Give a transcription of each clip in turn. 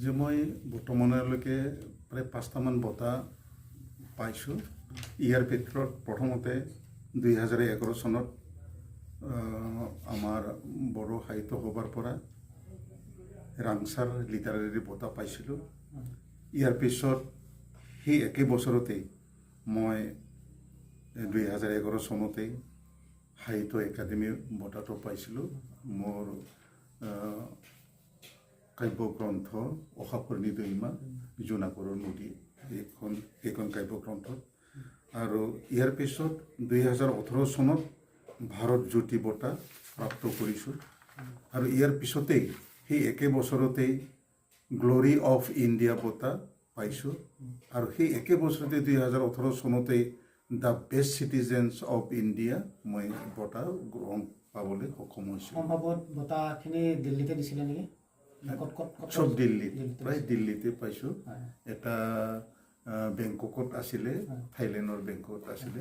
যে মই বৰ্তমানলৈকে প্ৰায় 5টামান বঁটা পাইছোঁ। ইয়াৰ ভিতৰত প্ৰথমতে 2011 চনত আমাৰ বড়ো সাহিত্য সভাৰ পৰা ৰাংচাৰ লিটাৰেৰী বঁটা পাইছিলোঁ। ইয়াৰ পিছত সেই একে বছৰতেই মই 2011 চনতেই সাহিত্য একাডেমীৰ বঁটাটো পাইছিলোঁ। মোৰ কাব্যগ্ৰন্থ অসাপৰ্ণী দৈমা জোনাকৰৰ নদী এইখন কাব্যগ্ৰন্থত। আৰু ইয়াৰ পিছত 2018 চনত ভাৰত জ্যোতি বঁটা প্ৰাপ্ত কৰিছোঁ। আৰু ইয়াৰ পিছতেই সেই একে বছৰতেই গ্ল'ৰী অফ ইণ্ডিয়া বঁটা পাইছোঁ। আৰু সেই একে বছৰতে 2018 চনতেই দ্য বেষ্ট চিটিজেন্স অফ ইণ্ডিয়া মই বঁটা পাবলৈ সক্ষম হৈছোঁ। সম্ভৱত বঁটাখিনি দিল্লীতে দিছিলে নেকি? চব দিল্লীত, প্ৰায় দিল্লীতে পাইছোঁ। এটা বেংককত আছিলে, থাইলেণ্ডৰ বেংকত আছিলে,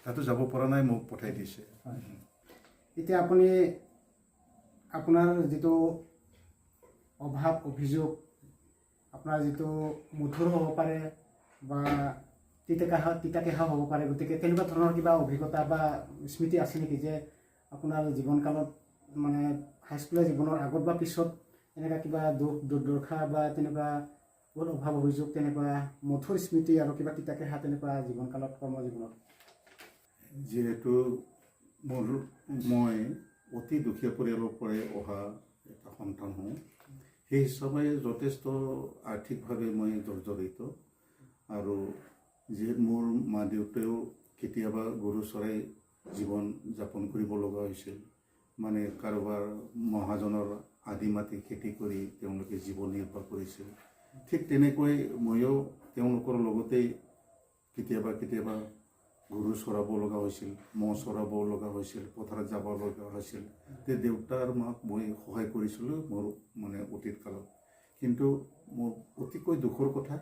তাতো যাব পৰা নাই, মোক পঠাই দিছে। এতিয়া আপুনি আপোনাৰ যিটো অভাৱ অভিযোগ, আপোনাৰ যিটো মধুৰ হ'ব পাৰে বা তিতাকেহা হ'ব পাৰে, গতিকে তেনেকুৱা ধৰণৰ কিবা অভিজ্ঞতা বা স্মৃতি আছে নেকি যে আপোনাৰ জীৱনকালত মানে হাইস্কুলীয়া জীৱনৰ আগত বা পিছত এনেকুৱা কিবা দুখ দুৰ্দশা বা তেনেকুৱা বহুত অভাৱ অভিযোগ, তেনেকুৱা মধুৰ স্মৃতি আৰু কিবা তিতাকেহা তেনেকুৱা জীৱনকালত কৰ্মজীৱনত? যিহেতু মই অতি দুখীয়া পৰিয়ালৰ পৰাই অহা এটা সন্তান হওঁ, সেই হিচাপে যথেষ্ট আৰ্থিকভাৱে মই জৰ্জৰিত। আৰু যিহেতু মোৰ মা দেউতায়েও কেতিয়াবা গৰু চৰাই জীৱন যাপন কৰিব লগা হৈছিল, মানে কাৰোবাৰ মহাজনৰ আদি মাটি খেতি কৰি তেওঁলোকে জীৱন নিৰ্বাহ কৰিছিল। ঠিক তেনেকৈ ময়ো তেওঁলোকৰ লগতেই কেতিয়াবা গৰু চৰাব লগা হৈছিল, ম'হ চৰাব লগা হৈছিল, পথাৰত যাব লগা হৈছিল। তে দেউতা আৰু মাক মই সহায় কৰিছিলোঁ মোৰ মানে অতীত কালত। কিন্তু মোৰ অতিকৈ দুখৰ কথা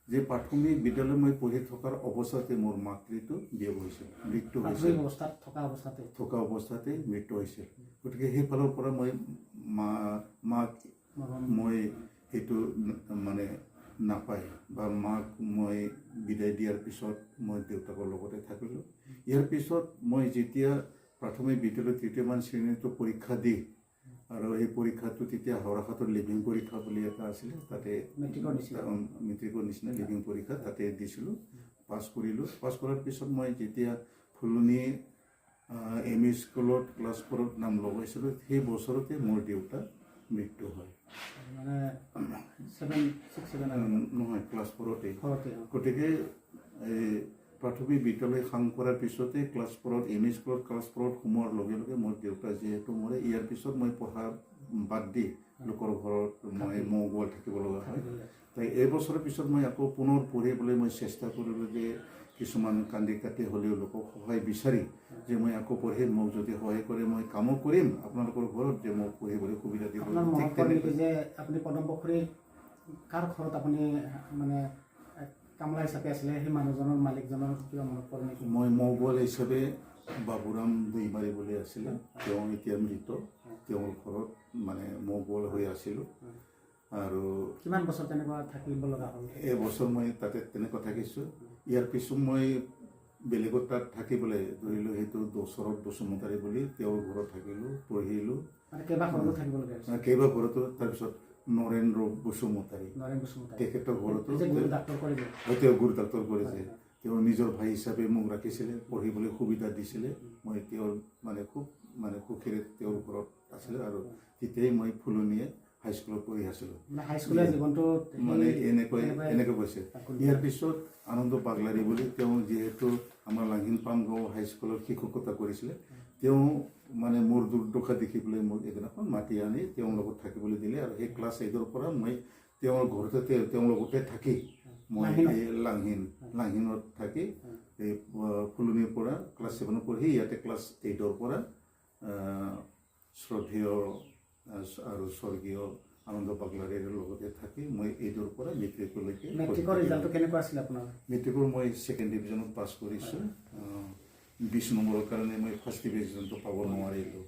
যে প্ৰাথমিক বিদ্যালয় মই পঢ়ি থকাৰ অৱস্থাতে মোৰ মাতৃটো বিয়োগ হৈছিল, মৃত্যু হৈছিল। থকা অৱস্থাতে মৃত্যু হৈছিল। গতিকে সেইফালৰ পৰা মই মাক মই সেইটো মানে নাপায় বা মাক মই বিদায় দিয়াৰ পিছত মই দেউতাকৰ লগতে থাকিলোঁ। ইয়াৰ পিছত মই যেতিয়া প্ৰাথমিক বিদ্যালয় 3য়মান শ্ৰেণীটো পৰীক্ষা দি, আৰু এই পৰীক্ষাটো তেতিয়া হৰাহাটৰ লিভিং পৰীক্ষা বুলি এটা আছিলে, তাতে মেট্ৰিকৰ নিচিনা লিভিং পৰীক্ষা তাতে দিছিলোঁ, পাছ কৰিলোঁ। পাছ কৰাৰ পিছত মই যেতিয়া ফুলনি ME স্কুলত ক্লাছ 4ত নাম লগাইছিলোঁ, সেই বছৰতে মোৰ দেউতা মৃত্যু হয়। নহয়, ক্লাছ 4তে। গতিকে প্ৰাথমিক বিদ্যালয় সাং কৰাৰ পিছতে ক্লাছ 4ত ME স্কুলত ক্লাছ 4ত সোমোৱাৰ লগে লগে মোৰ দেউতা যিহেতু মৰে, ইয়াৰ পিছত মই পঢ়া বাদ দি লোকৰ ঘৰত মই মৌগোৱাল থাকিব লগা হয়। তাই এইবছৰৰ পিছত মই আকৌ পুনৰ পঢ়িবলৈ মই চেষ্টা কৰিলোঁ যে কিছুমান কান্দি কাটি হ'লেও লোকক সহায় বিচাৰি যে মই আকৌ পঢ়িম, মোক যদি সহায় কৰে মই কামো কৰিম আপোনালোকৰ ঘৰত, যে মোক পঢ়িবলৈ সুবিধা দিব। যে আপুনি পদম পুখুৰীৰ কাৰ ঘৰত আপুনি মানে কামলা হিচাপে আছিলে, সেই মানুহজনৰ মালিকজনৰ কিবা মনত পৰে নেকি? মই মৌগোৱাল হিচাপে বাবুৰাম দৈমাৰী বুলি আছিলে, তেওঁ এতিয়া মৃত। তেওঁৰ ঘৰত মানে মৌগোৱাল হৈ আছিলোঁ। আৰু কিমান বছৰ তেনেকুৱা থাকিব লগা হ'ল? এবছৰ মই তাতে তেনেকুৱা থাকিছোঁ। ইয়াৰ পিছত মই বেলেগত তাত থাকিবলৈ ধৰিলোঁ, সেইটো দশৰথ বসুমতাৰী বুলি তেওঁৰ ঘৰত থাকিলোঁ, পঢ়িলোঁ। কেইবা ঘৰতো। তাৰপিছত নৰেন্দ্ৰ বসুমতাৰী, তেখেতৰ ঘৰতো তেওঁ গুৰু ডাক্তৰ কৰিছে। তেওঁ নিজৰ ভাই হিচাপে মোক ৰাখিছিলে, পঢ়িবলৈ সুবিধা দিছিলে। মই তেওঁৰ মানে খুব সুখেৰে তেওঁৰ ঘৰত আছিলে। আৰু তেতিয়াই মই ফুলনিয়ে হাইস্কুলত পঢ়ি আছিলোঁ। মানে এনেকৈ কৈছে। ইয়াৰ পিছত আনন্দ বাগলাৰী বুলি, তেওঁ যিহেতু আমাৰ লাংহিন পামগাঁও হাইস্কুলত শিক্ষকতা কৰিছিলে, তেওঁ মানে মোৰ দুৰ্দশা দেখি পেলাই মোক এদিনাখন মাতি আনি তেওঁৰ লগত থাকিবলৈ দিলে। আৰু সেই ক্লাছ 8ৰ পৰা মই তেওঁৰ ঘৰতে তেওঁৰ লগতে থাকি মই এই লাংহিনত থাকি এই ফুলনিৰ পৰা ক্লাছ 7 পঢ়ি ইয়াতে ক্লাছ 8ৰ পৰা শ্ৰদ্ধেয় আৰু স্বৰ্গীয় আনন্দ বাগলাৰীৰ লগতে থাকি মই 8ৰ পৰা মেট্ৰিকলৈকে। মেট্ৰিকৰ ৰিজাল্টটো কেনেকুৱা আছিল আপোনাৰ? মেট্ৰিকৰ মই 2nd ডিভিজনত পাছ কৰিছোঁ। 20 নম্বৰৰ কাৰণে মই 1st ডিভিজনটো পাব নোৱাৰিলোঁ।